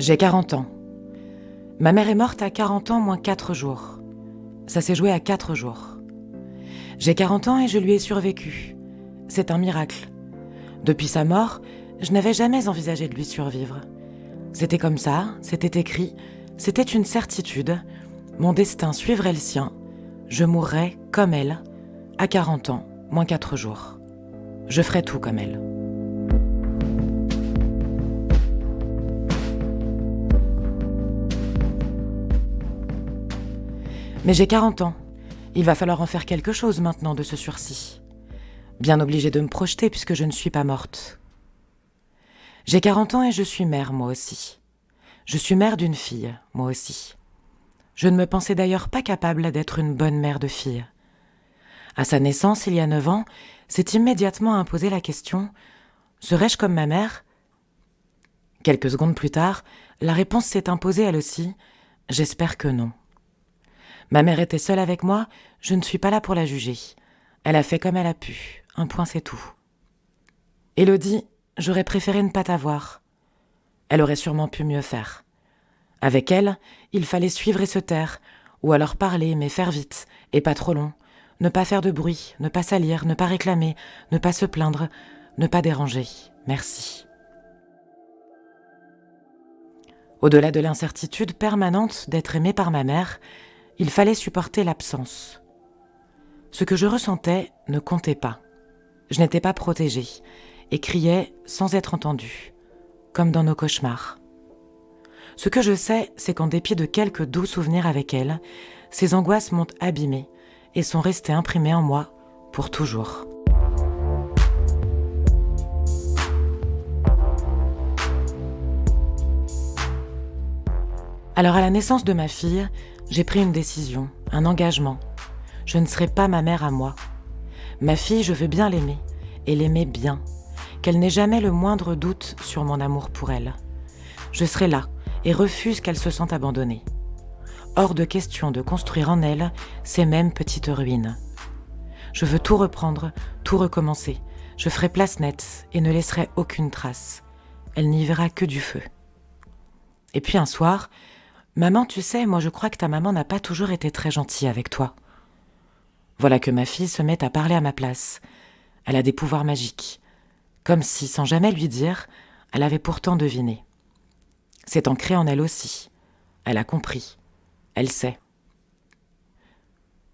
J'ai 40 ans. Ma mère est morte à 40 ans moins 4 jours. Ça s'est joué à 4 jours. J'ai 40 ans et je lui ai survécu. C'est un miracle. Depuis sa mort, je n'avais jamais envisagé de lui survivre. C'était comme ça, c'était écrit, c'était une certitude. Mon destin suivrait le sien. Je mourrais comme elle, à 40 ans, moins 4 jours. Je ferais tout comme elle. Mais j'ai 40 ans. Il va falloir en faire quelque chose maintenant de ce sursis. Bien obligée de me projeter puisque je ne suis pas morte. J'ai 40 ans et je suis mère, moi aussi. Je suis mère d'une fille, moi aussi. Je ne me pensais d'ailleurs pas capable d'être une bonne mère de fille. À sa naissance, il y a 9 ans, s'est immédiatement imposé la question « Serais-je comme ma mère ?» Quelques secondes plus tard, la réponse s'est imposée elle aussi « J'espère que non ». Ma mère était seule avec moi, je ne suis pas là pour la juger. Elle a fait comme elle a pu, un point c'est tout. Élodie, j'aurais préféré ne pas t'avoir. Elle aurait sûrement pu mieux faire. Avec elle, il fallait suivre et se taire, ou alors parler, mais faire vite, et pas trop long. Ne pas faire de bruit, ne pas salir, ne pas réclamer, ne pas se plaindre, ne pas déranger. Merci. Au-delà de l'incertitude permanente d'être aimée par ma mère, il fallait supporter l'absence. Ce que je ressentais ne comptait pas. Je n'étais pas protégée et criais sans être entendue, comme dans nos cauchemars. Ce que je sais, c'est qu'en dépit de quelques doux souvenirs avec elle, ces angoisses m'ont abîmée et sont restées imprimées en moi pour toujours. Alors à la naissance de ma fille, j'ai pris une décision, un engagement. Je ne serai pas ma mère à moi. Ma fille, je veux bien l'aimer, et l'aimer bien, qu'elle n'ait jamais le moindre doute sur mon amour pour elle. Je serai là et refuse qu'elle se sente abandonnée. Hors de question de construire en elle ces mêmes petites ruines. Je veux tout reprendre, tout recommencer. Je ferai place nette et ne laisserai aucune trace. Elle n'y verra que du feu. Et puis un soir, maman, tu sais, moi je crois que ta maman n'a pas toujours été très gentille avec toi. Voilà que ma fille se met à parler à ma place. Elle a des pouvoirs magiques. Comme si, sans jamais lui dire, elle avait pourtant deviné. C'est ancré en elle aussi. Elle a compris. Elle sait.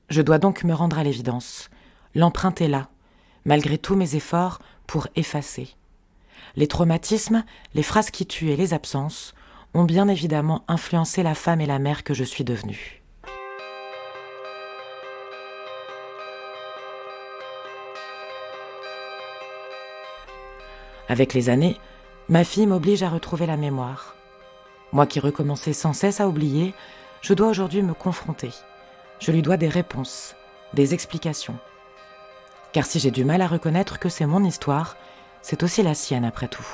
Je dois donc me rendre à l'évidence. L'empreinte est là, malgré tous mes efforts pour effacer. Les traumatismes, les phrases qui tuent et les absences ont bien évidemment influencé la femme et la mère que je suis devenue. Avec les années, ma fille m'oblige à retrouver la mémoire. Moi qui recommençais sans cesse à oublier, je dois aujourd'hui me confronter. Je lui dois des réponses, des explications. Car si j'ai du mal à reconnaître que c'est mon histoire, c'est aussi la sienne après tout.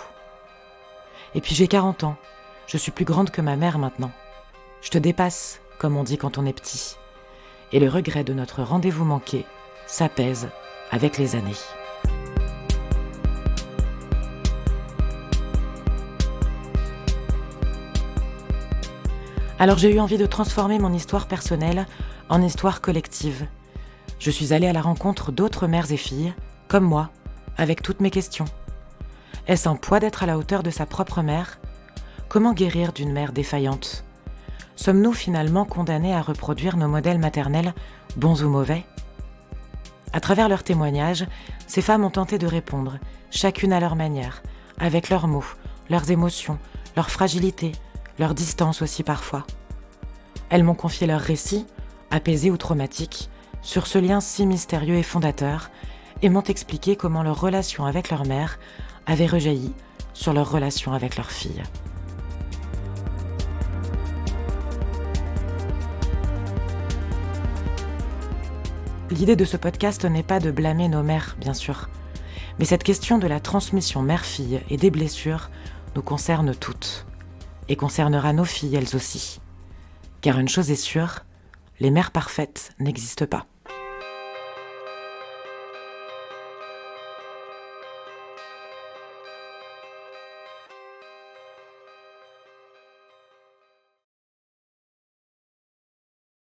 Et puis j'ai 40 ans. Je suis plus grande que ma mère maintenant. Je te dépasse, comme on dit quand on est petit. Et le regret de notre rendez-vous manqué s'apaise avec les années. Alors j'ai eu envie de transformer mon histoire personnelle en histoire collective. Je suis allée à la rencontre d'autres mères et filles, comme moi, avec toutes mes questions. Est-ce un poids d'être à la hauteur de sa propre mère ? Comment guérir d'une mère défaillante ? Sommes-nous finalement condamnés à reproduire nos modèles maternels, bons ou mauvais ? À travers leurs témoignages, ces femmes ont tenté de répondre, chacune à leur manière, avec leurs mots, leurs émotions, leur fragilité, leur distance aussi parfois. Elles m'ont confié leurs récits, apaisés ou traumatiques, sur ce lien si mystérieux et fondateur, et m'ont expliqué comment leur relation avec leur mère avait rejailli sur leur relation avec leur fille. L'idée de ce podcast n'est pas de blâmer nos mères, bien sûr, mais cette question de la transmission mère-fille et des blessures nous concerne toutes. Et concernera nos filles elles aussi. Car une chose est sûre, les mères parfaites n'existent pas.